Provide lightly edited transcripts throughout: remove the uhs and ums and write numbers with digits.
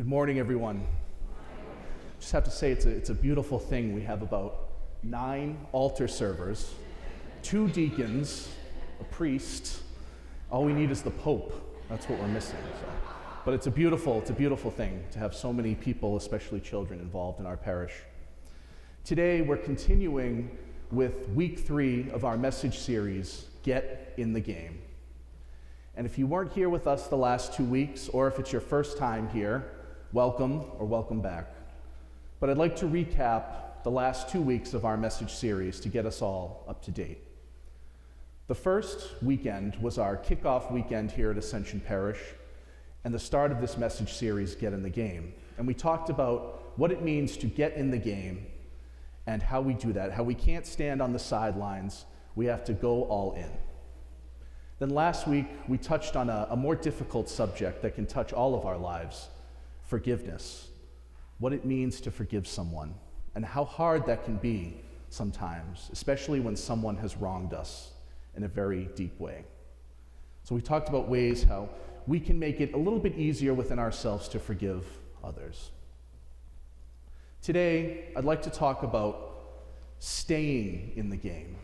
Good morning, everyone. Just have to say it's a beautiful thing. We have about 9 altar servers, 2 deacons, a priest. All we need is the Pope. That's what we're missing. But it's a beautiful thing to have so many people, especially children, involved in our parish. Today we're continuing with week 3 of our message series, Get in the Game. And if you weren't here with us the last 2 weeks, or if it's your first time here, welcome or welcome back. But I'd like to recap the last 2 weeks of our message series to get us all up to date. The first weekend was our kickoff weekend here at Ascension Parish, and the start of this message series, Get in the Game. And we talked about what it means to get in the game and how we do that, how we can't stand on the sidelines, we have to go all in. Then last week, we touched on a more difficult subject that can touch all of our lives, forgiveness, what it means to forgive someone, and how hard that can be sometimes, especially when someone has wronged us in a very deep way. So we talked about ways how we can make it a little bit easier within ourselves to forgive others. Today, I'd like to talk about staying in the game.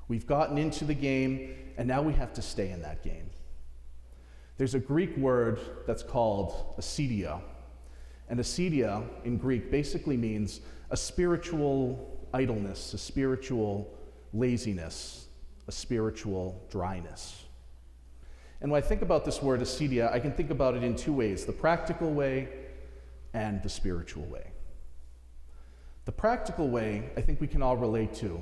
We've gotten into the game, and now we have to stay in that game. There's a Greek word that's called acedia. And acedia in Greek basically means a spiritual idleness, a spiritual laziness, a spiritual dryness. And when I think about this word acedia, I can think about it in 2 ways, the practical way and the spiritual way. The practical way, I think we can all relate to.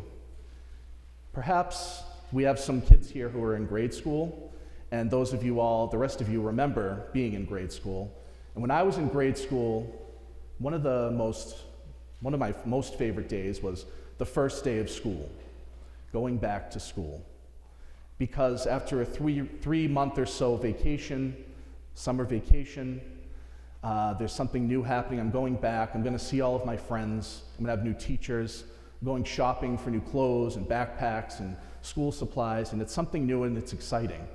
Perhaps we have some kids here who are in grade school, and those of you all, the rest of you remember being in grade school. And when I was in grade school, one of my most favorite days was the first day of school, going back to school. Because after a three month or so vacation, summer vacation, there's something new happening. I'm going back. I'm going to see all of my friends. I'm going to have new teachers. I'm going shopping for new clothes and backpacks and school supplies, and it's something new and it's exciting.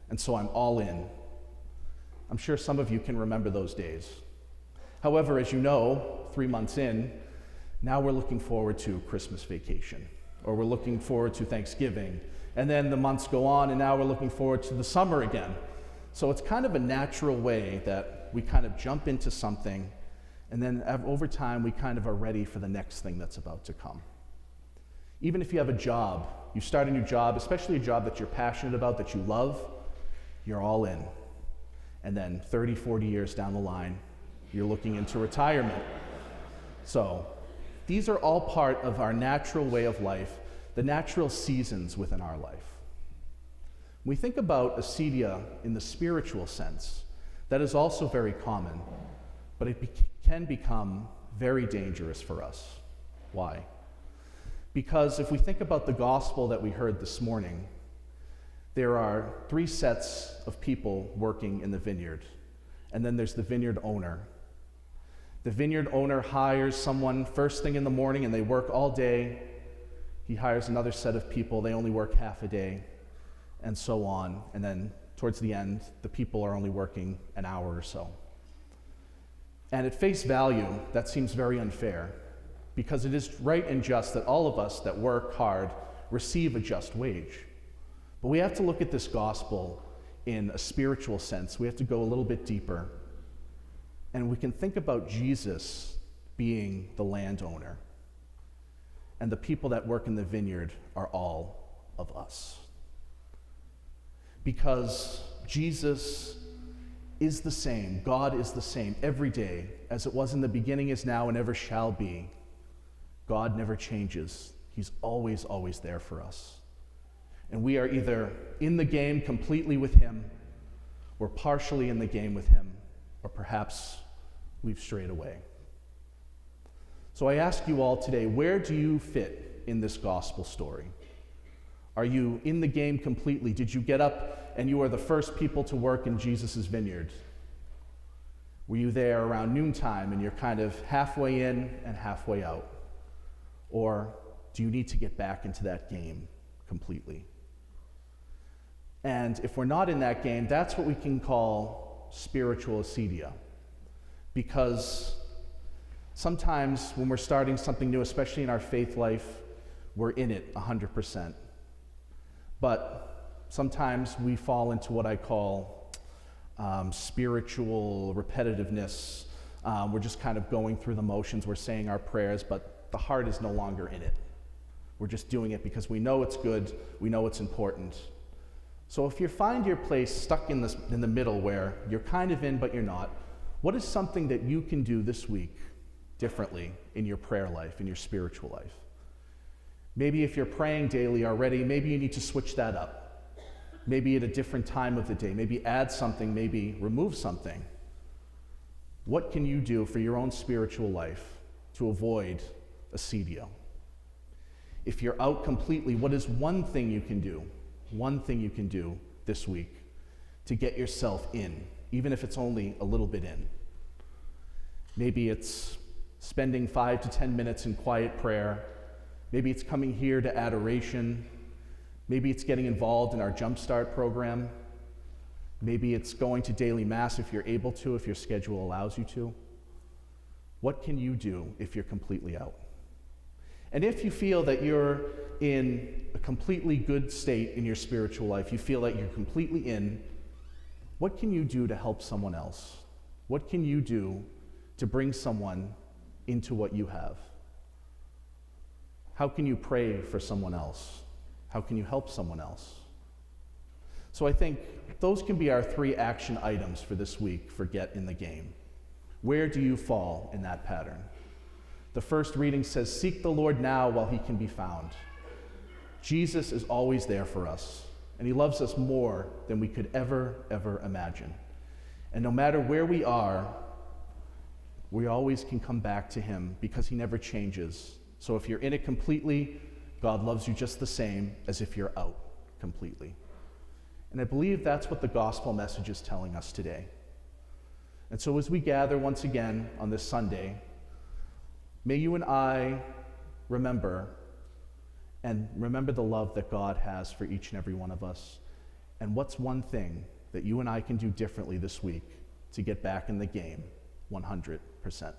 And so I'm all in. I'm sure some of you can remember those days. However, as you know, 3 months in, now we're looking forward to Christmas vacation, or we're looking forward to Thanksgiving, and then the months go on, and now we're looking forward to the summer again. So it's kind of a natural way that we kind of jump into something, and then over time, we kind of are ready for the next thing that's about to come. Even if you have a job, you start a new job, especially a job that you're passionate about, that you love, you're all in. And then 30, 40 years down the line, you're looking into retirement. So these are all part of our natural way of life, the natural seasons within our life. When we think about acedia in the spiritual sense, that is also very common, but it can become very dangerous for us. Why? Because if we think about the gospel that we heard this morning, there are 3 sets of people working in the vineyard, and then there's the vineyard owner. The vineyard owner hires someone first thing in the morning and they work all day. He hires another set of people, they only work half a day, and so on. And then towards the end, the people are only working an hour or so. And at face value, that seems very unfair, because it is right and just that all of us that work hard receive a just wage. But we have to look at this gospel in a spiritual sense. We have to go a little bit deeper. And we can think about Jesus being the landowner. And the people that work in the vineyard are all of us. Because Jesus is the same, God is the same every day, as it was in the beginning, is now, and ever shall be. God never changes. He's always, always there for us. And we are either in the game completely with him, or partially in the game with him, or perhaps we've strayed away. So I ask you all today, where do you fit in this gospel story? Are you in the game completely? Did you get up and you are the first people to work in Jesus' vineyard? Were you there around noontime and you're kind of halfway in and halfway out? Or do you need to get back into that game completely? And if we're not in that game, that's what we can call spiritual acedia. because sometimes when we're starting something new, especially in our faith life, we're in it 100%. But sometimes we fall into what I call spiritual repetitiveness. We're just kind of going through the motions, we're saying our prayers, but the heart is no longer in it. We're just doing it because we know it's good, we know it's important. So if you find your place stuck in the middle where you're kind of in but you're not, what is something that you can do this week differently in your prayer life, in your spiritual life? Maybe if you're praying daily already, maybe you need to switch that up. Maybe at a different time of the day, maybe add something, maybe remove something. What can you do for your own spiritual life to avoid acedia? If you're out completely, what is one thing you can do? One thing you can do this week to get yourself in, even if it's only a little bit in. Maybe it's spending 5 to 10 minutes in quiet prayer. Maybe it's coming here to adoration. Maybe it's getting involved in our Jumpstart program. Maybe it's going to daily mass if you're able to, if your schedule allows you to. What can you do if you're completely out? And if you feel that you're in a completely good state in your spiritual life, you feel that you're completely in, what can you do to help someone else? What can you do to bring someone into what you have? How can you pray for someone else? How can you help someone else? So I think those can be our 3 action items for this week for Get in the Game. Where do you fall in that pattern? The first reading says, "Seek the Lord now while he can be found." Jesus is always there for us, and he loves us more than we could ever imagine. And no matter where we are, we always can come back to him because he never changes. So if you're in it completely, God loves you just the same as if you're out completely. And I believe that's what the gospel message is telling us today. And so as we gather once again on this Sunday, may you and I remember the love that God has for each and every one of us. And what's one thing that you and I can do differently this week to get back in the game 100%?